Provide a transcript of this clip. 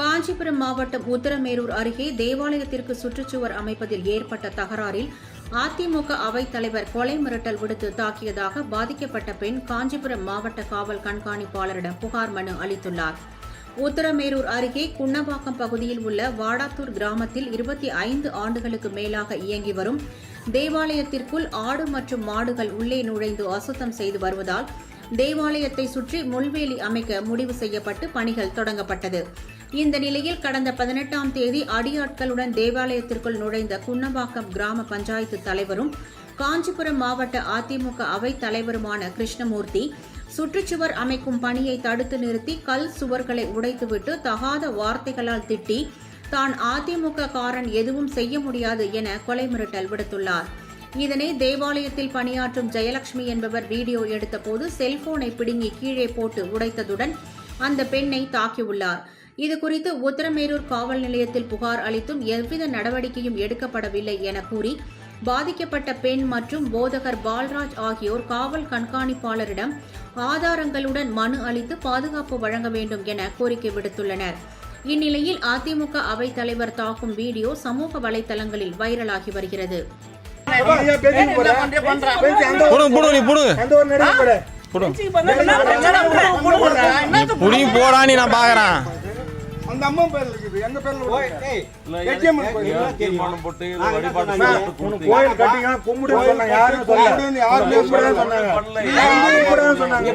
காஞ்சிபுரம் மாவட்டம் உத்தரமேரூர் அருகே தேவாலயத்திற்கு சுற்றுச்சுவர் அமைப்பதில் ஏற்பட்ட தகராறில் அதிமுக அவைத் தலைவர் கொலை மிரட்டல் விடுத்து தாக்கியதாக பாதிக்கப்பட்ட பெண் காஞ்சிபுரம் மாவட்ட காவல் கண்காணிப்பாளரிடம் புகார் மனு அளித்துள்ளார். உத்தரமேரூர் அருகே குன்னவாக்கம் பகுதியில் உள்ள வாடாத்தூர் கிராமத்தில் 25 ஆண்டுகளுக்கு மேலாக இயங்கி வரும் தேவாலயத்திற்குள் ஆடு மற்றும் மாடுகள் உள்ளே நுழைந்து அசுத்தம் செய்து வருவதால் தேவாலயத்தை சுற்றி முள்வேலி அமைக்க முடிவு செய்யப்பட்டு பணிகள் தொடங்கப்பட்டது. இந்த நிலையில் கடந்த 18ஆம் தேதி அடியாட்களுடன் தேவாலயத்திற்குள் நுழைந்த குன்னவாக்கம் கிராம பஞ்சாயத்து தலைவரும் காஞ்சிபுரம் மாவட்ட அதிமுக அவைத் தலைவருமான கிருஷ்ணமூர்த்தி சுற்றுச்சுவர் அமைக்கும் பணியை தடுத்து நிறுத்தி கல் சுவர்களை உடைத்துவிட்டு தகாத வார்த்தைகளால் திட்டி தான் அதிமுக காரன் எதுவும் செய்ய முடியாது என கொலை மிரட்டல் விடுத்துள்ளார். இதனை தேவாலயத்தில் பணியாற்றும் ஜெயலட்சுமி என்பவர் வீடியோ எடுத்தபோது செல்போனை பிடுங்கி கீழே போட்டு உடைத்ததுடன் அந்த பெண்ணை தாக்கியுள்ளார். இதுகுறித்து உத்தரமேரூர் காவல் நிலையத்தில் புகார் அளித்தும் எவ்வித நடவடிக்கையும் எடுக்கப்படவில்லை என கூறி பாதிக்கப்பட்ட பெண் மற்றும் போதகர் பால்ராஜ் ஆகியோர் காவல் கண்காணிப்பாளரிடம் ஆதாரங்களுடன் மனு அளித்து பாதுகாப்பு வழங்க வேண்டும் என கோரிக்கை விடுத்துள்ளனர். இந்நிலையில் அதிமுக அவைத் தலைவர் தாக்கும் வீடியோ சமூக வலைதளங்களில் வைரலாகி வருகிறது. அந்த அம்மா பேர்ல இருக்குது எங்க பேர்ல கோயில் கட்டிங்க கும்பிடு சொன்னாங்க யாரும் சொன்னாங்க